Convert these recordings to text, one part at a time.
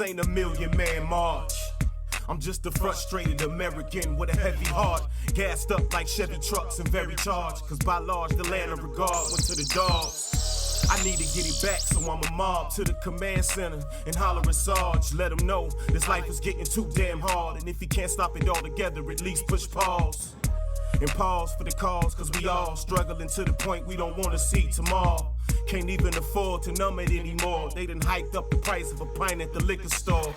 ain't a million man march. I'm just a frustrated American with a heavy heart, gassed up like Chevy trucks and very charged, cause by large the land of regard went to the dogs. I need to get it back, so I'm a mob to the command center and holler at Sarge. Let him know this life is getting too damn hard, and if he can't stop it all together, at least push pause. And pause for the cause, cause we all struggling to the point we don't wanna see tomorrow. Can't even afford to numb it anymore. They done hiked up the price of a pint at the liquor store.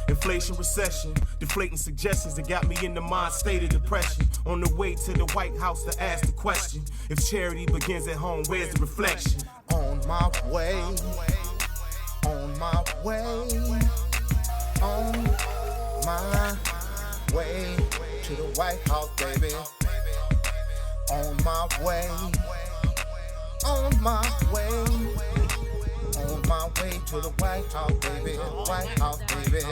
Inflation, recession, deflating suggestions that got me in the mind state of depression. On the way to the White House to ask the question, if charity begins at home, where's the reflection? On my way, on my way, on my way to the White House, baby. On my way, on my way, on my way to the White House, baby. White House, baby.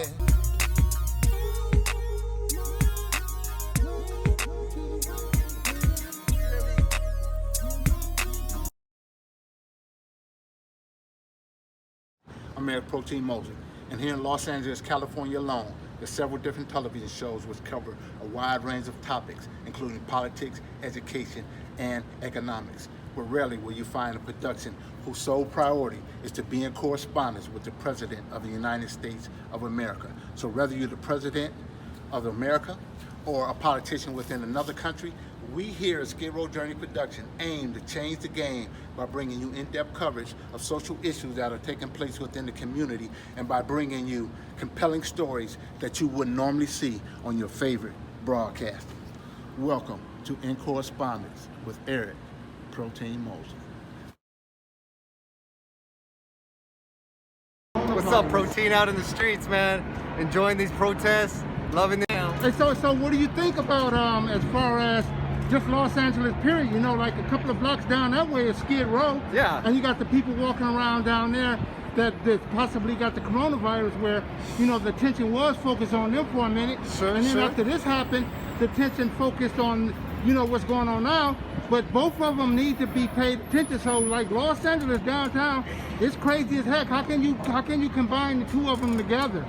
I'm Mayor Protein Moseley, and here in Los Angeles, California alone, there's several different television shows which cover a wide range of topics, including politics, education, and economics. But rarely will you find a production whose sole priority is to be in correspondence with the President of the United States of America. So whether you're the President of America or a politician within another country, we here at Skid Row Journey Production aim to change the game by bringing you in-depth coverage of social issues that are taking place within the community, and by bringing you compelling stories that you wouldn't normally see on your favorite broadcaster. Welcome to In Correspondence with Eric Protein Moseley. What's up, Protein, out in the streets, man? Enjoying these protests, loving them. Hey, so what do you think about as far as just Los Angeles period? You know, like a couple of blocks down that way is Skid Row. Yeah. And you got the people walking around down there that possibly got the coronavirus, where, you know, the attention was focused on them for a minute. Sure, and then sure. after this happened, the attention focused on, you know, what's going on now. But both of them need to be paid attention. So like Los Angeles downtown, it's crazy as heck. How can you combine the two of them together?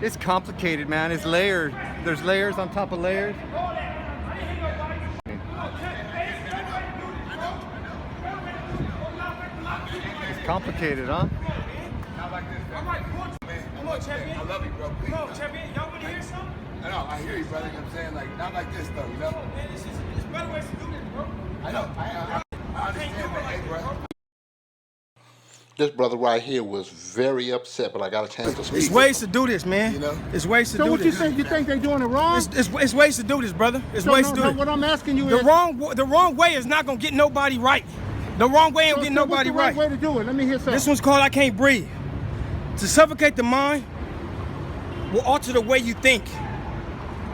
It's complicated, man. It's layered. There's layers on top of layers. It's complicated, huh? Come on, champion. I love you, bro. Please, come on, champion. Y'all want to hear something? I know, I hear you, brother. You know what I'm saying? Like, not like this, though, you know? Man, there's better ways to do this, bro. I know. I understand that, hey, bro. This brother right here was very upset, but I got a chance to speak. There's ways to do this, man. You know? There's ways to So do what this. you think they're doing it wrong? It's ways to do this, brother. It's ways to do it. What I'm asking you The is wrong way is not gonna get nobody right. The wrong way ain't getting nobody what's the right right. way to do it? Let me hear something. This one's called I Can't Breathe. To suffocate the mind will alter the way you think,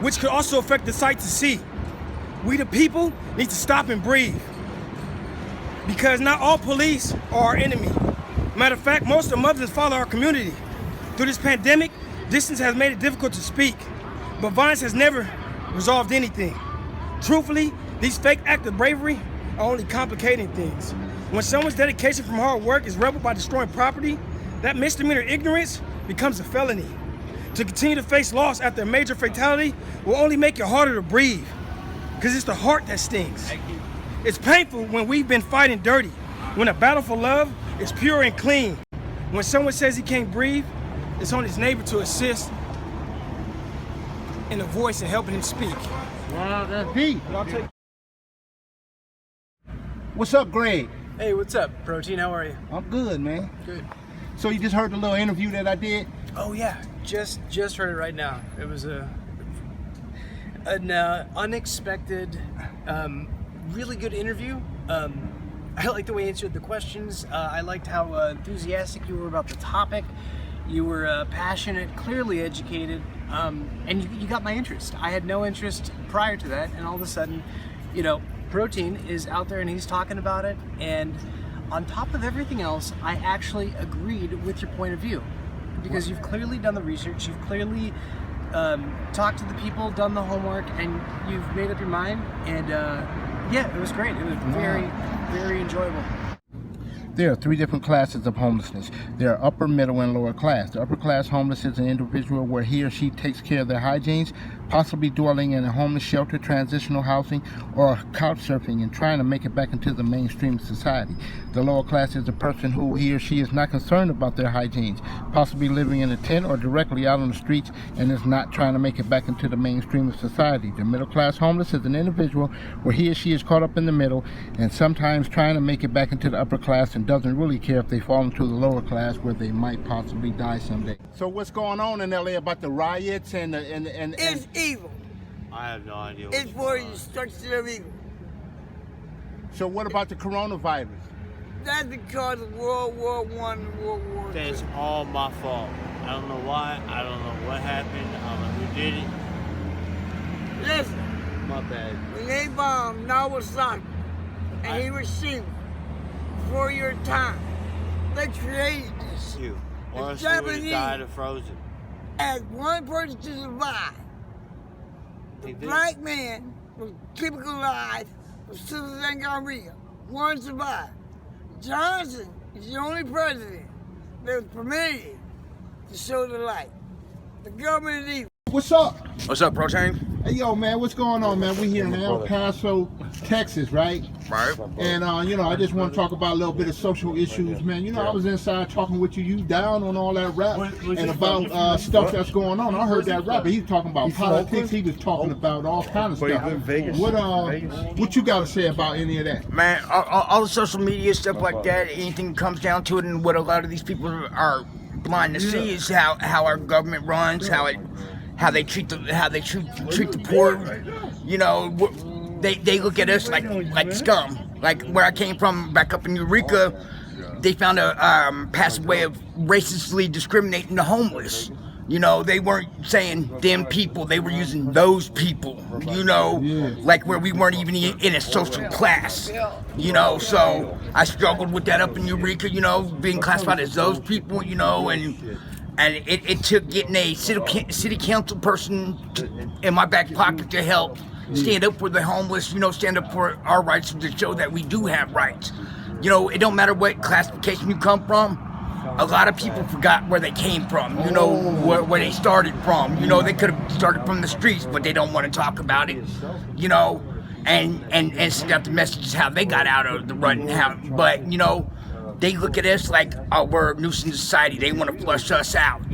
which could also affect the sight to see. We the people need to stop and breathe, because not all police are our enemy. Matter of fact, most of the mothers follow our community. Through this pandemic, distance has made it difficult to speak, but violence has never resolved anything. Truthfully, these fake acts of bravery are only complicating things. When someone's dedication from hard work is rebelled by destroying property, that misdemeanor ignorance becomes a felony. To continue to face loss after a major fatality will only make it harder to breathe, because it's the heart that stings. It's painful when we've been fighting dirty, when a battle for love is pure and clean. When someone says he can't breathe, it's on his neighbor to assist in a voice and helping him speak. Wow, that's deep. What's up, Greg? Hey, what's up, Protein? How are you? I'm good, man. Good. So you just heard the little interview that I did? Oh yeah, just heard it right now. It was an unexpected, really good interview. I liked the way you answered the questions. I liked how enthusiastic you were about the topic. You were passionate, clearly educated, and you got my interest. I had no interest prior to that, and all of a sudden, you know, Protein is out there and he's talking about it, and on top of everything else, I actually agreed with your point of view, because you've clearly done the research, you've clearly talked to the people, done the homework, and you've made up your mind, and yeah, it was great. It was very, very enjoyable. There are three different classes of homelessness. There are upper, middle, and lower class. The upper class homeless is an individual where he or she takes care of their hygienes, possibly dwelling in a homeless shelter, transitional housing, or couch surfing and trying to make it back into the mainstream of society. The lower class is a person who he or she is not concerned about their hygienes, possibly living in a tent or directly out on the streets and is not trying to make it back into the mainstream of society. The middle class homeless is an individual where he or she is caught up in the middle and sometimes trying to make it back into the upper class and doesn't really care if they fall into the lower class where they might possibly die someday. So what's going on in LA about the riots and It's evil. I have no idea. It's for the destruction of evil. So what about the coronavirus? That's because of World War I and World War II. That's all my fault. I don't know why. I don't know what happened. I don't know who did it. Listen, My bad. when they bombed Nagasaki and Hiroshima before your time, they created this. You. The Or else you would have Japanese- died of frozen. As one person to survive. The black man was keeping alive for Citizen Korea. One survived. Johnson is the only president that was permitted to show the light. The government is evil. What's up? What's up, Protein? Hey, yo, man, what's going on, man? We here in El Paso, Texas, right? Right. And, I just want to talk about a little bit of social issues, man. I was inside talking with you down on all that rap and about stuff that's going on. I heard that rapper. He was talking about politics. He was talking about all kind of stuff. What you got to say about any of that? Man, all the social media stuff like that, anything comes down to it, and what a lot of these people are blind to see is how our government runs, how they treat the poor. They look at us like scum. Like where I came from, back up in Eureka, they found a passive way of racistly discriminating the homeless. They weren't saying them people, they were using those people, like where we weren't even in a social class, so I struggled with that up in Eureka, being classified as those people, and it took getting a city council person in my back pocket to help stand up for the homeless, stand up for our rights to show that we do have rights. It don't matter what classification you come from. A lot of people forgot where they came from, where they started from. They could have started from the streets, but they don't want to talk about it, and send out the messages how they got out of the rut and how, but, they look at us like, oh, we're a nuisance society. They want to flush us out,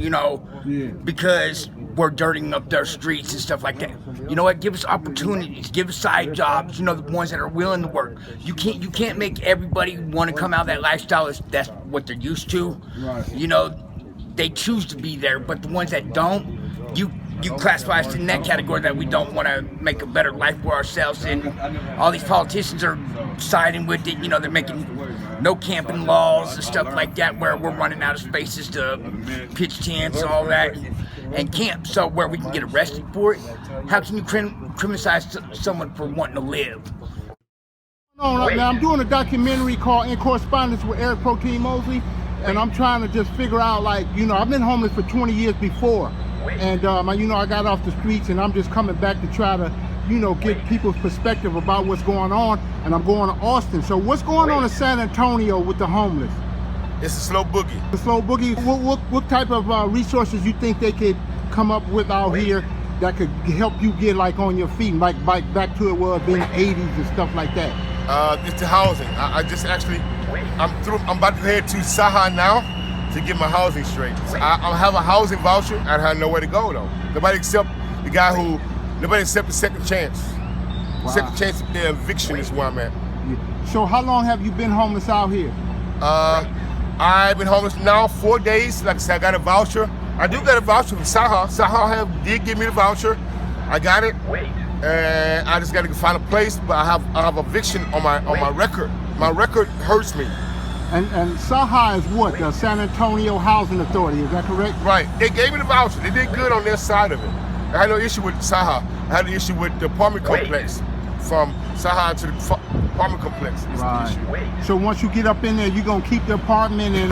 because we're dirtying up their streets and stuff like that. You know what? Give us opportunities. Give us side jobs. The ones that are willing to work. You can't make everybody want to come out of that lifestyle. That's what they're used to. Right. They choose to be there, but the ones that don't, you classify us in that category that we don't want to make a better life for ourselves. And all these politicians are siding with it. They're making no camping laws and stuff like that, where we're running out of spaces to pitch tents and all that and camp, so where we can get arrested for it. How can you criminalize someone for wanting to live? Now I'm doing a documentary called In Correspondence with Protein Moseley, and I'm trying to just figure out, I've been homeless for 20 years before, and I got off the streets, and I'm just coming back to try to give people's perspective about what's going on, and I'm going to Austin. So what's going on in San Antonio with the homeless? It's a slow boogie. The slow boogie. What type of resources you think they could come up with out here that could help you get on your feet, like back to it was in the 80s and stuff like that? It's the housing. I'm about to head to Saha now to get my housing straight. So I have a housing voucher. I have nowhere to go though. Nobody except the second chance. Wow. Second chance of the eviction is where I'm at. Yeah. So how long have you been homeless out here? I've been homeless now 4 days. Like I said, I got a voucher. I do got a voucher from Saha. Saha did give me the voucher. I got it. And I just got to find a place, but I have eviction on my record. My record hurts me. And Saha is what? The San Antonio Housing Authority, is that correct? Right. They gave me the voucher. They did good on their side of it. I had no issue with Saha. I had an issue with the apartment complex. From Saha to the apartment complex. Right. So once you get up in there, you're going to keep the apartment and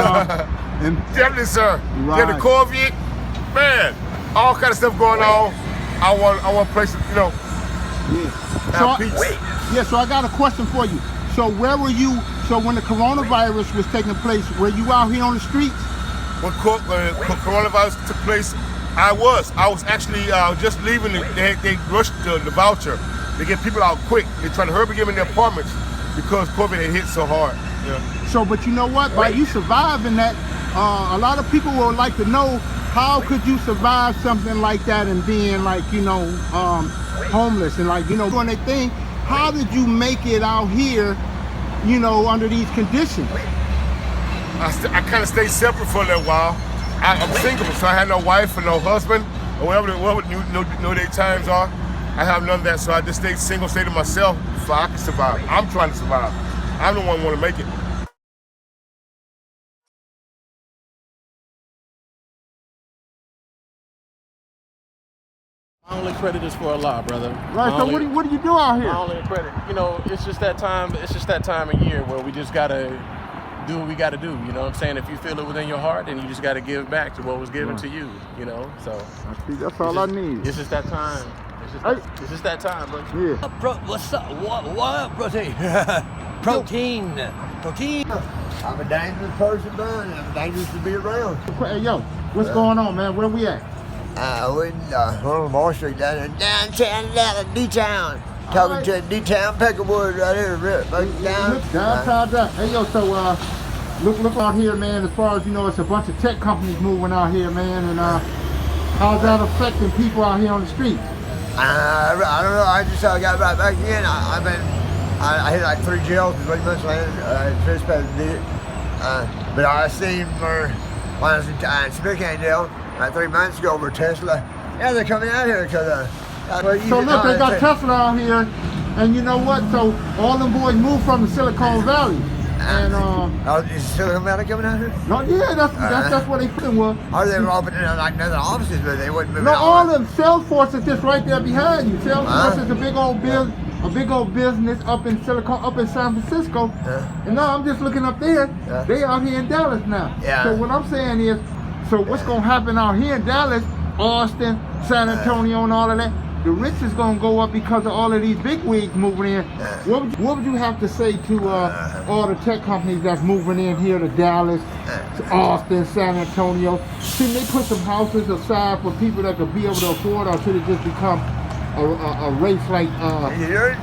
definitely, sir. Right. Get the Corvette. Man, all kind of stuff going on. I want places, Yeah. So I got a question for you. So where were you? So when the coronavirus was taking place, were you out here on the streets? When coronavirus took place, I was actually just leaving. They rushed the voucher. They get people out quick. They trying to hurry up and get them in their apartments because COVID had hit so hard. Yeah. So, but you know what? By you surviving that, a lot of people would like to know, how could you survive something like that and being like, you know, homeless and like, you know, doing their thing? How did you make it out here, you know, under these conditions? I kind of stayed separate for a little while. I'm single, so I had no wife or no husband or whatever their times are. I have none of that, so I just stayed single, stayed to myself so I can survive. I'm trying to survive. I'm the one who want to make it. My only credit is for Allah, brother. Right. So what do you do out here? My only credit, you know, it's just that time. It's just that time of year where we just gotta do what we gotta do. You know what I'm saying? If you feel it within your heart, then you just gotta give back to what was given to you. You know, so that's all I need. It's just that time. It's just that time, bro. Yeah. What's up? What up, Protein? Protein. I'm a dangerous person, man. I'm dangerous to be around. Hey, yo, what's going on, man? Where we at? We're in Wall Street down in downtown, D-Town. Talking to D-Town Peckerwood right here, downtown. Hey, yo, so look out here, man. As far as you know, it's a bunch of tech companies moving out here, man. And how's that affecting people out here on the streets? I don't know. I just got right back in. I hit like 3 jails in 3 months later. Trespassing did it. But I seen when I was in Spokane jail. 3 months ago over Tesla. Yeah, they're coming out here because so look, they got Tesla out here, and you know what? So all them boys moved from the Silicon Valley. And is Silicon Valley coming out here? No, yeah, that's what they feeling was. Or they were opening like another offices, but they wouldn't move. No, all them Salesforce is just right there behind you. Salesforce is a big old business up in San Francisco. And now I'm just looking up there. They out here in Dallas now. So what I'm saying is, so what's gonna happen out here in Dallas, Austin, San Antonio, and all of that? The rich is gonna go up because of all of these big wigs moving in. What would you have to say to all the tech companies that's moving in here to Dallas, to Austin, San Antonio? Should they put some houses aside for people that could be able to afford, or should it just become a race like? They're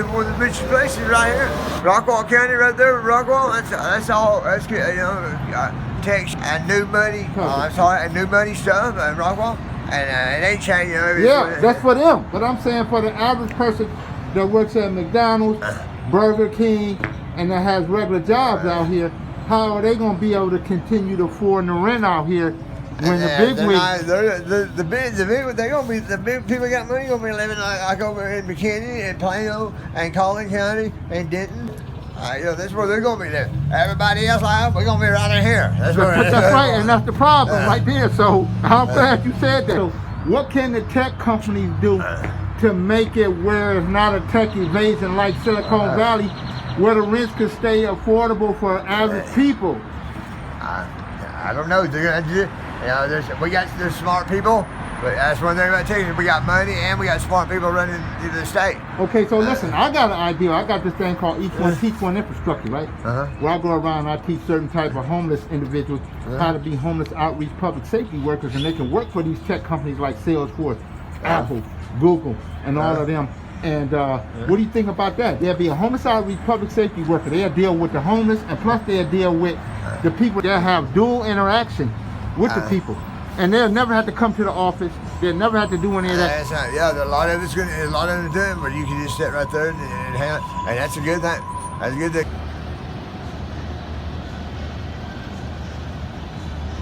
one of the richest places right here. Rockwall County, right there, Rockwall. That's all. That's good. You know, tech and new money. And new money stuff and Rockwall. And it ain't changing. You know, yeah, that's for them. But I'm saying for the average person that works at McDonald's, Burger King, and that has regular jobs out here, how are they going to be able to continue to afford the rent out here when the big wigs? The big people got money gonna be living like over in McKinney and Plano and Collin County and Denton. You know, that's where they're gonna be there. Everybody else, we're gonna be right in here. That's right, and that's the problem right there. So I'm glad you said that. So what can the tech companies do to make it where it's not a tech invasion like Silicon Valley, where the rents could stay affordable for average people? I don't know. They're gonna do. You know, there's smart people. But that's one thing about Texas. We got money and we got smart people running the state. Okay, so listen, I got an idea. I got this thing called Each One Teach One infrastructure, right? Where I go around and I teach certain type of homeless individuals how to be homeless outreach public safety workers, and they can work for these tech companies like Salesforce, Apple, Google, and all of them. And what do you think about that? There'll be a homeless outreach public safety worker. They'll deal with the homeless, and plus they'll deal with the people that have dual interaction with the people. And they'll never have to come to the office. They'll never have to do any of that. A lot of it's doing, but you can just sit right there and handle it. And that's a good thing. That's a good thing.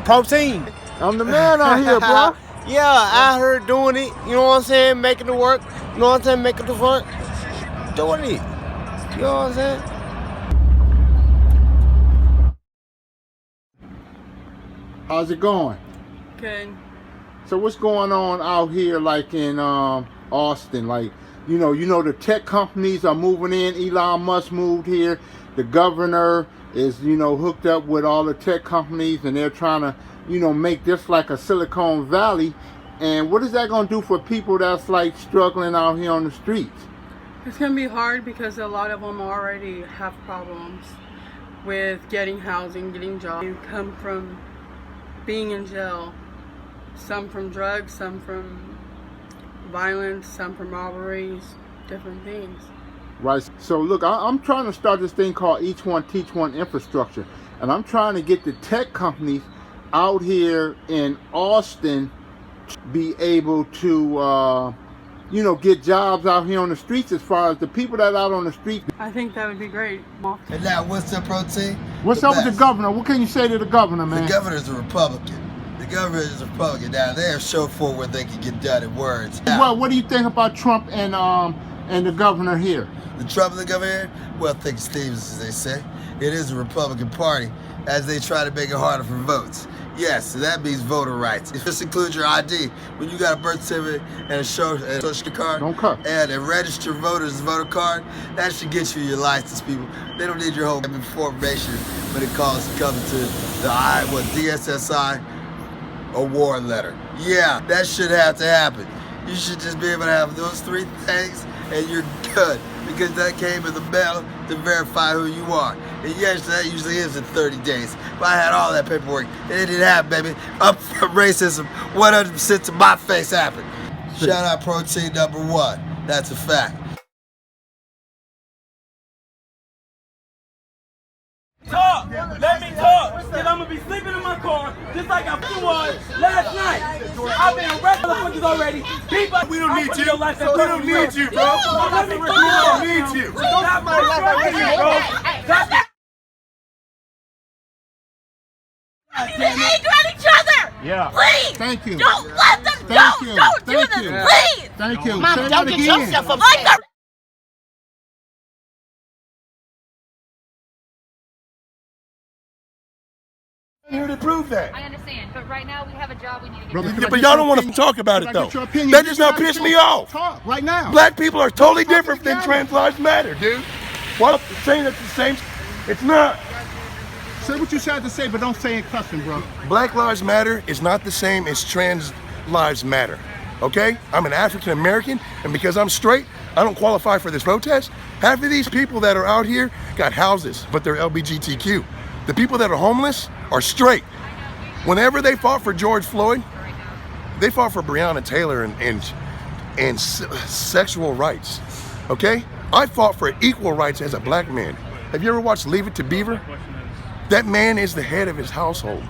Protein. I'm the man out here, bro. Yeah, I heard doing it. You know what I'm saying? Making it work. You know what I'm saying? Making it work. Doing it. You know what I'm saying? How's it going? Okay. So what's going on out here, like in Austin? Like, you know, the tech companies are moving in. Elon Musk moved here. The governor is, hooked up with all the tech companies, and they're trying to, make this like a Silicon Valley. And what is that going to do for people that's like struggling out here on the streets? It's going to be hard because a lot of them already have problems with getting housing, getting jobs. You come from being in jail, some from drugs, some from violence, some from robberies, different things. Right. So look, I'm trying to start this thing called Each One Teach One infrastructure, and I'm trying to get the tech companies out here in Austin to be able to get jobs out here on the streets. As far as the people that are out on the streets, I think that would be great. And now, what's up, Protein? What's up with the governor? What can you say to the governor, man? The governor's a Republican. The governor is a Republican. Now, they're show for what they can get done in words. Well, what do you think about Trump and the governor here? The Trump and the governor here? Well, thick Stevens, as they say. It is a Republican Party as they try to make it harder for votes. Yes, so that means voter rights. This includes your ID. When you got a birth certificate and a social card and a registered voter's voter card, that should get you your license, people. They don't need your whole information when it comes to the DSSI award letter. Yeah, that should have to happen. You should just be able to have those 3 things and you're good, because that came in the mail to verify who you are. And yes, that usually is in 30 days. But I had all that paperwork, and it didn't happen, baby. Up for racism, 100% to my face happened. Shout out Protein #1. That's a fact. Talk! Let me talk! Because I'm going to be sleeping in my car just like I was last night. I've been arrested motherfuckers already. People, we don't need you. We don't need you, bro. Let me talk. We don't need you. Stop my life, bro. They hate on each other! Yeah. Please! Thank you. Don't let them don't do this, please! Thank you. Mom, Say don't that get again. yourself upset. I'm here to prove that. I understand, but right now we have a job we need to get done. Yeah, but y'all don't want to talk about it though. That does not piss me off. Talk right now. Black people are totally different than trans lives matter, dude. What? Saying it's the same? It's not. Say what you had to say, but don't say it cussing, bro. Black Lives Matter is not the same as trans lives matter. Okay? I'm an African American, and because I'm straight, I don't qualify for this protest. Half of these people that are out here got houses, but they're LGBTQ. The people that are homeless are straight. Whenever they fought for George Floyd, they fought for Breonna Taylor and sexual rights. Okay? I fought for equal rights as a black man. Have you ever watched Leave It to Beaver? That man is the head of his household.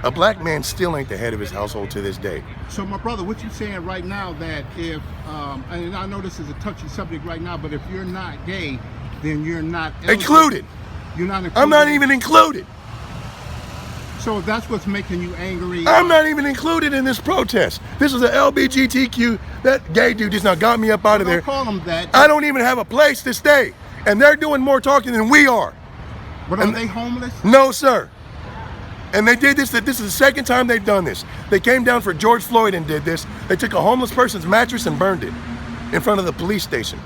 A black man still ain't the head of his household to this day. So my brother, what you saying right now that if, and I know this is a touchy subject right now, but if you're not gay, then you're not included. You're not included. I'm not even included. So that's what's making you angry. I'm not even included in this protest. This is an LGBTQ. That gay dude just now got me up out of there. Don't call him that. I don't even have a place to stay. And they're doing more talking than we are. But are they homeless? No, sir. And they did this. This is the second time they've done this. They came down for George Floyd and did this. They took a homeless person's mattress and burned it in front of the police station.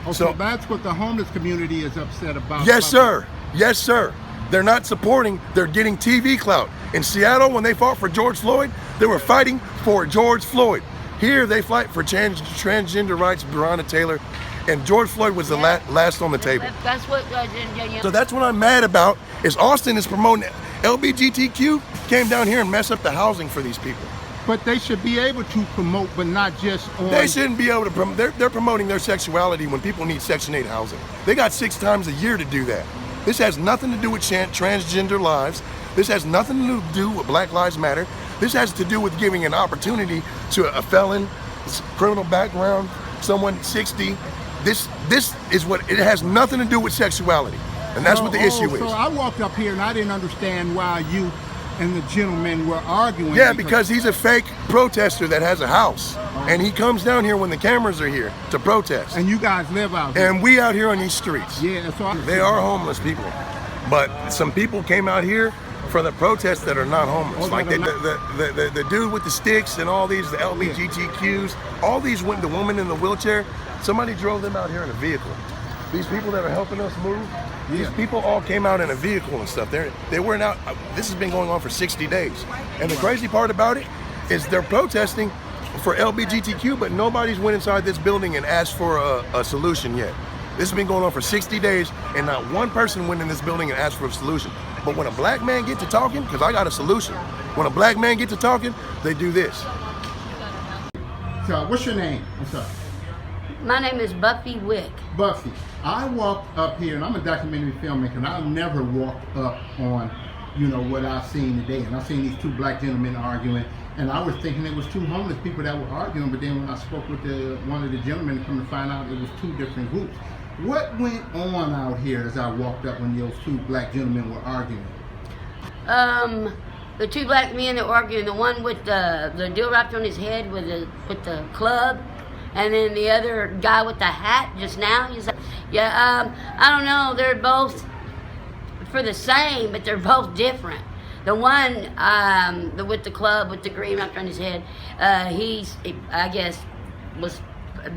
Oh, so that's what the homeless community is upset about. Yes, sir. Yes, sir. They're not supporting, they're getting TV clout. In Seattle, when they fought for George Floyd, they were fighting for George Floyd. Here, they fight for transgender rights, Breonna Taylor, and George Floyd was the last on the table. That's what. So that's what I'm mad about, is Austin is promoting LGBTQ, came down here and messed up the housing for these people. But they should be able to promote, but not just on... They shouldn't be able to promote. They're promoting their sexuality when people need Section 8 housing. They got 6 times a year to do that. This has nothing to do with transgender lives. This has nothing to do with Black Lives Matter. This has to do with giving an opportunity to a felon, criminal background, someone 60. This is what, it has nothing to do with sexuality. And that's what the issue is. So I walked up here and I didn't understand why you and the gentleman were arguing. Yeah, because he's a fake protester that has a house. And he comes down here when the cameras are here to protest. And you guys live out here. And we out here on these streets. Yeah, so they are homeless people. But some people came out here for the protests that are not homeless. Like the dude with the sticks and all these, the LGBTQs, all these, the woman in the wheelchair, somebody drove them out here in a vehicle. These people that are helping us move, these people all came out in a vehicle and stuff. They weren't out. This has been going on for 60 days. And the crazy part about it is they're protesting for LBGTQ, but nobody's went inside this building and asked for a solution yet. This has been going on for 60 days, and not one person went in this building and asked for a solution. But when a black man get to talking, because I got a solution, when a black man get to talking, they do this. So, what's your name? What's up? My name is Buffy Wick. Buffy. I walked up here, and I'm a documentary filmmaker, and I've never walked up on, you know, what I've seen today. And I've seen these two black gentlemen arguing, and I was thinking it was two homeless people that were arguing, but then when I spoke with one of the gentlemen, come to find out it was two different groups. What went on out here as I walked up when those two black gentlemen were arguing? The two black men that were arguing, the one with the deal wrapped on his head with the club, and then the other guy with the hat just now. He's like, yeah, I don't know. They're both for the same, but they're both different. The one with the club with the green wrapped on his head, I guess,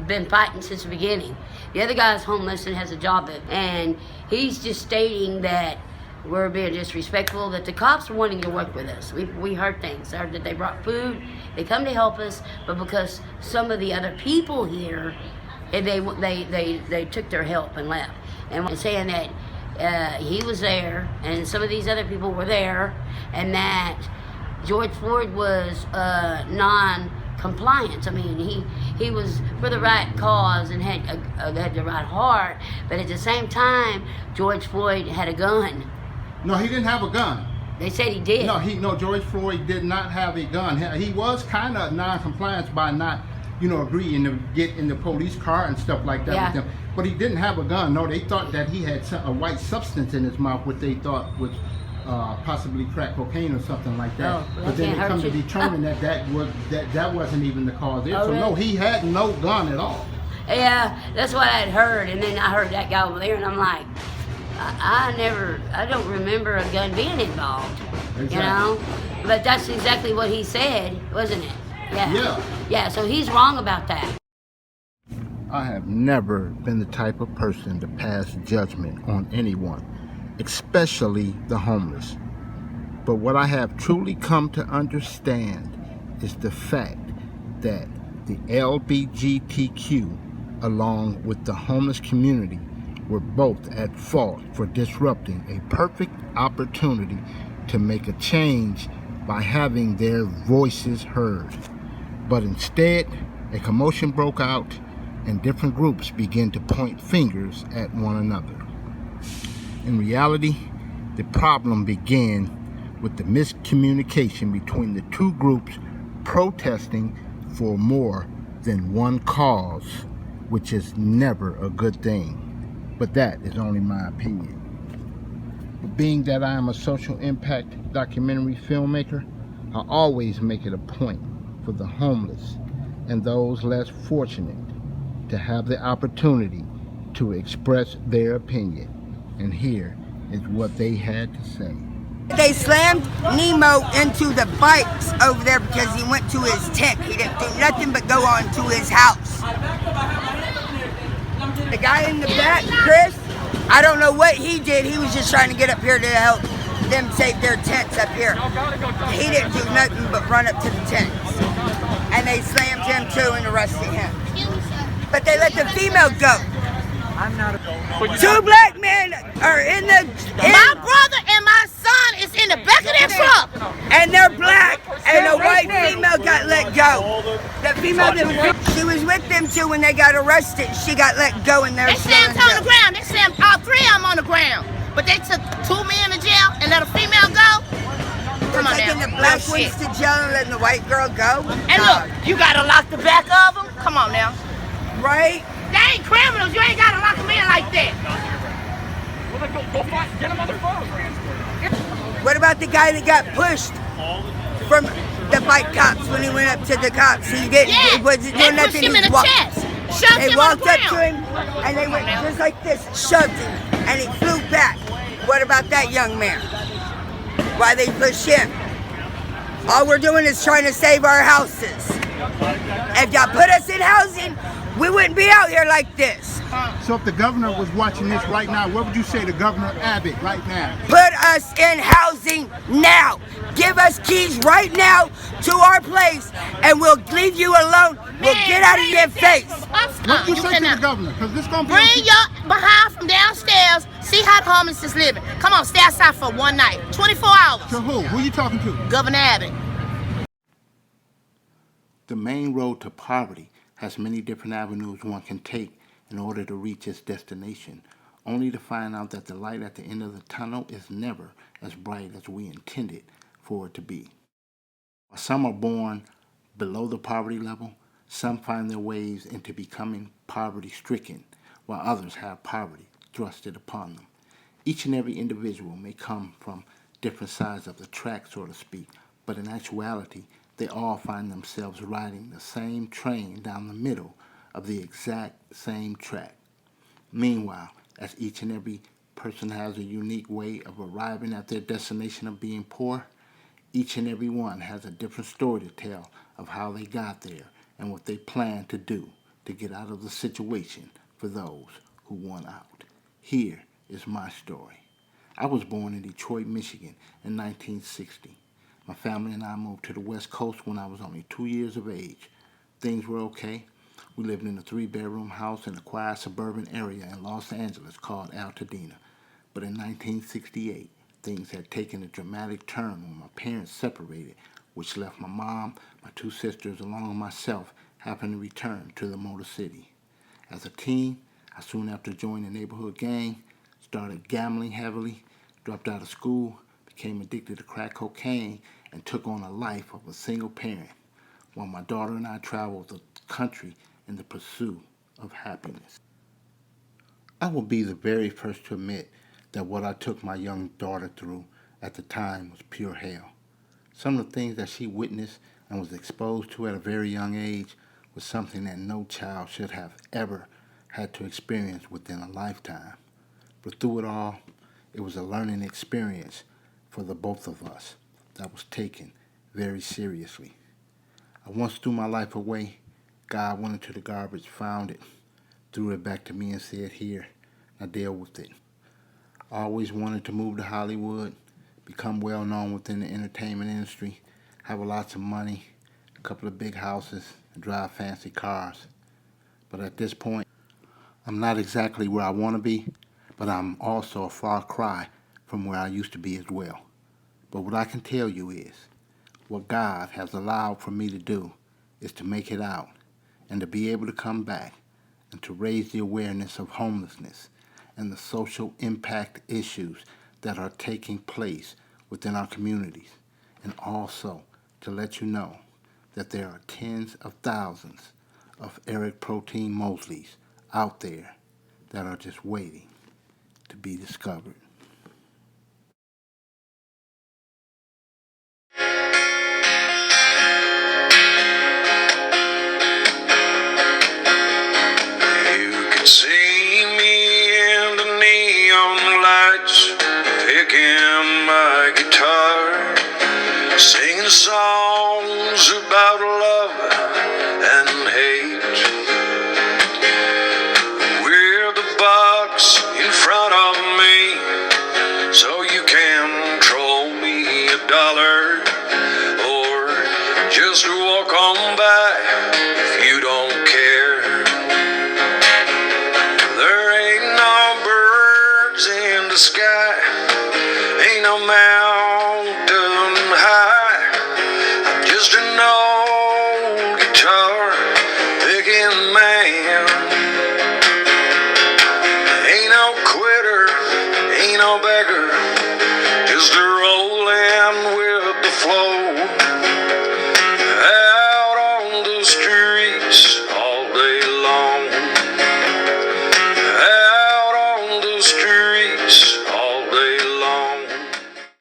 been fighting since the beginning. The other guy's homeless and has a job, and he's just stating that we're being disrespectful, that the cops are wanting to work with us. We heard things. Heard that they brought food, they come to help us, but because some of the other people here, and they took their help and left. And saying that he was there, and some of these other people were there, and that George Floyd was non-compliant. I mean, he was for the right cause and had the right heart, but at the same time, George Floyd had a gun. No, he didn't have a gun. They said he did. No, George Floyd did not have a gun. He was kind of non-compliant by not, agreeing to get in the police car and stuff like that with them. But he didn't have a gun. No, they thought that he had a white substance in his mouth, what they thought was possibly crack cocaine or something like that. Oh, well, but then they come to determine that wasn't even the cause of it. So no, he had no gun at all. Yeah, that's what I had heard, and then I heard that guy over there, and I'm like, I don't remember a gun being involved, Exactly. But that's exactly what he said, wasn't it? Yeah. Yeah, so he's wrong about that. I have never been the type of person to pass judgment on anyone, especially the homeless. But what I have truly come to understand is the fact that the LGBTQ, along with the homeless community, were both at fault for disrupting a perfect opportunity to make a change by having their voices heard. But instead, a commotion broke out and different groups began to point fingers at one another. In reality, the problem began with the miscommunication between the two groups protesting for more than one cause, which is never a good thing. But that is only my opinion. But being that I am a social impact documentary filmmaker, I always make it a point for the homeless and those less fortunate to have the opportunity to express their opinion. And here is what they had to say. They slammed Nemo into the bikes over there because he went to his tent. He didn't do nothing but go on to his house. The guy in the back, Chris, I don't know what he did. He was just trying to get up here to help them save their tents up here. He didn't do nothing but run up to the tents. And they slammed him too and arrested him. But they let the female go. I'm not Two black men are in the... My brother and my son is in the back of that truck. And they're black. And a white female got let go. The female she was with them too when they got arrested. She got let go and they're They slammed her on the ground. They slammed all three of them on the ground. But they took two men to jail and let a female go. Come on now. Taking the black ones to jail and letting the white girl go. And look, you gotta lock the back of them. Come on now. Right? They ain't criminals. You ain't gotta lock them in like that. Well, go fight. Get them on the phone. What about the guy that got pushed from the bike cops when he went up to the cops? He didn't. Yeah, He wasn't they doing pushed nothing. him in the chest. Shoved They him on walked the up to ground. him and they went just like this, shoved him, and he flew back. What about that young man? Why they push him? All we're doing is trying to save our houses. If y'all put us in housing, we wouldn't be out here like this. So if the governor was watching this right now, what would you say to Governor Abbott right now? Put us in housing now. Give us keys right now to our place, and we'll leave you alone. We'll get out of your face. What would you say to the governor? Because this gonna be Bring your behind from downstairs. See how the homeless is living. Come on, stay outside for one night, 24 hours. To who? Who are you talking to? Governor Abbott. The main road to poverty has many different avenues one can take in order to reach its destination, only to find out that the light at the end of the tunnel is never as bright as we intended for it to be. While some are born below the poverty level, some find their ways into becoming poverty-stricken, while others have poverty thrusted upon them. Each and every individual may come from different sides of the track, so to speak, but in actuality, they all find themselves riding the same train down the middle of the exact same track. Meanwhile, as each and every person has a unique way of arriving at their destination of being poor, each and every one has a different story to tell of how they got there and what they plan to do to get out of the situation for those who want out. Here is my story. I was born in Detroit, Michigan in 1960. My family and I moved to the West Coast when I was only 2 years of age. Things were okay. We lived in a 3-bedroom house in a quiet suburban area in Los Angeles called Altadena. But in 1968, things had taken a dramatic turn when my parents separated, which left my mom, my 2 sisters, along with myself, having to return to the Motor City. As a teen, I soon after joined a neighborhood gang, started gambling heavily, dropped out of school, became addicted to crack cocaine, and took on a life of a single parent, while my daughter and I traveled the country in the pursuit of happiness. I will be the very first to admit that what I took my young daughter through at the time was pure hell. Some of the things that she witnessed and was exposed to at a very young age was something that no child should have ever had to experience within a lifetime. But through it all, it was a learning experience for the both of us that was taken very seriously. I once threw my life away. God went into the garbage, found it, threw it back to me and said, "Here, now deal with it." I always wanted to move to Hollywood, become well known within the entertainment industry, have lots of money, a couple of big houses, and drive fancy cars. But at this point, I'm not exactly where I want to be, but I'm also a far cry from where I used to be as well. But what I can tell you is, what God has allowed for me to do is to make it out and to be able to come back and to raise the awareness of homelessness and the social impact issues that are taking place within our communities, and also to let you know that there are tens of thousands of Eric Protein Mosleys out there that are just waiting to be discovered. See me in the neon lights, picking my guitar, singing songs about love and hate. With the box in front of me, so you can throw me $1 or just walk on